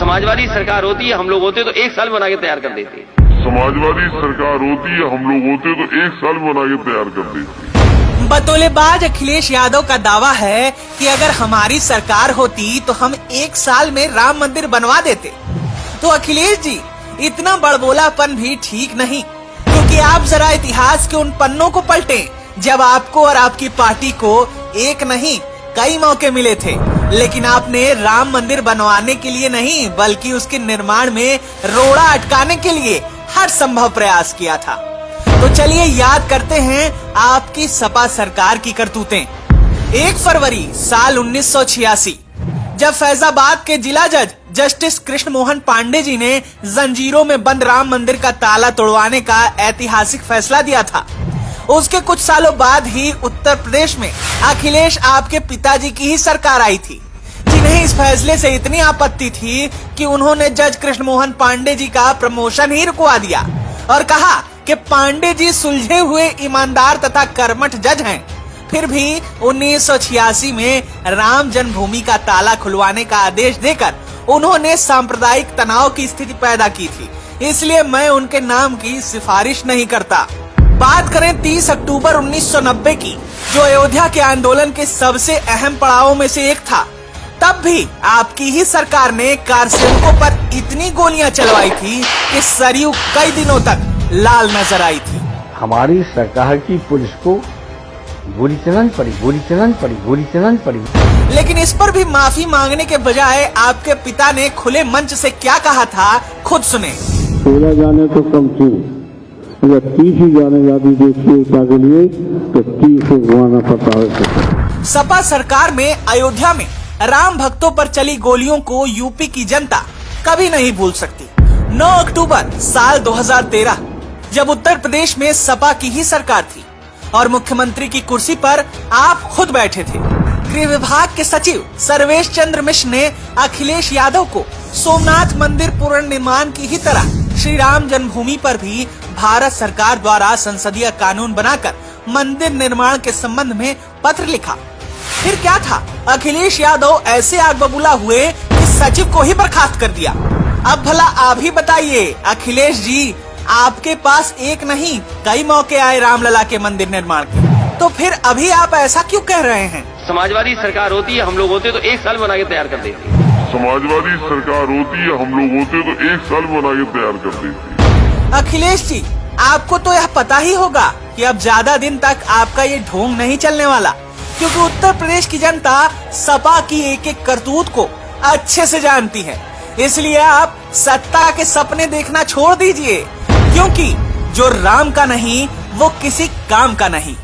समाजवादी सरकार होती है, हम लोग होते तो एक साल बना के तैयार कर देते। समाजवादी सरकार होती है, हम लोग होते तो एक साल बना के तैयार कर देते। बतौलेबाज अखिलेश यादव का दावा है कि अगर हमारी सरकार होती तो हम एक साल में राम मंदिर बनवा देते। तो अखिलेश जी, इतना बड़बोलापन भी ठीक नहीं, क्योंकि आप जरा इतिहास के उन पन्नों को पलटें जब आपको और आपकी पार्टी को एक नहीं कई मौके मिले थे, लेकिन आपने राम मंदिर बनवाने के लिए नहीं बल्कि उसके निर्माण में रोड़ा अटकाने के लिए हर संभव प्रयास किया था। तो चलिए याद करते हैं आपकी सपा सरकार की करतूतें। 1 फरवरी साल 1986 जब फैजाबाद के जिला जज जस्टिस कृष्ण मोहन पांडे जी ने जंजीरों में बंद राम मंदिर का ताला तोड़वाने का ऐतिहासिक फैसला दिया था, उसके कुछ सालों बाद ही उत्तर प्रदेश में अखिलेश आपके पिताजी की ही सरकार आई थी, जिन्हें इस फैसले से इतनी आपत्ति थी कि उन्होंने जज कृष्ण मोहन पांडे जी का प्रमोशन ही रुकवा दिया और कहा कि पांडे जी सुलझे हुए ईमानदार तथा कर्मठ जज हैं। फिर भी 1986 में राम जन्मभूमि का ताला खुलवाने का आदेश देकर उन्होंने सांप्रदायिक तनाव की स्थिति पैदा की थी, इसलिए मैं उनके नाम की सिफारिश नहीं करता। बात करें 30 अक्टूबर 1990 की, जो अयोध्या के आंदोलन के सबसे अहम पड़ावों में से एक था, तब भी आपकी ही सरकार ने कारसेवकों पर इतनी गोलियां चलवाई थी कि सरयू कई दिनों तक लाल नजर आई थी। हमारी सरकार की पुलिस को गोली चलानी पड़ी। लेकिन इस पर भी माफी मांगने के बजाय आपके पिता ने खुले मंच से क्या कहा था, खुद सुने। 13 जाने तो कम थी, अगर 30 ही जाने जाती देखिए एकता के लिए तो 30 को घुमाना पड़ता है। सपा सरकार में अयोध्या में राम भक्तों पर चली गोलियों को यूपी की जनता कभी नहीं भूल सकती। 9 अक्टूबर साल 2013 जब उत्तर प्रदेश में सपा की ही सरकार थी और मुख्यमंत्री की कुर्सी पर आप खुद बैठे थे, गृह विभाग के सचिव सर्वेश चंद्र मिश्र ने अखिलेश यादव को सोमनाथ मंदिर पुनर्निर्माण की ही तरह श्री राम जन्मभूमि पर भी भारत सरकार द्वारा संसदीय कानून बनाकर मंदिर निर्माण के संबंध में पत्र लिखा। फिर क्या था, अखिलेश यादव ऐसे आग बबूला हुए कि सचिव को ही बर्खास्त कर दिया। अब भला आप ही बताइए अखिलेश जी, आपके पास एक नहीं कई मौके आए रामलला के मंदिर निर्माण के, तो फिर अभी आप ऐसा क्यों कह रहे हैं? समाजवादी सरकार होती है, हम लोग होते तो एक साल बना के तैयार कर देते। समाजवादी सरकार होती है, हम लोग होते तो एक साल बना के तैयार कर देते। अखिलेश जी, आपको तो यह पता ही होगा कि अब ज्यादा दिन तक आपका ये ढोंग नहीं चलने वाला, क्योंकि उत्तर प्रदेश की जनता सपा की एक एक करतूत को अच्छे से जानती है। इसलिए आप सत्ता के सपने देखना छोड़ दीजिए, क्योंकि जो राम का नहीं वो किसी काम का नहीं।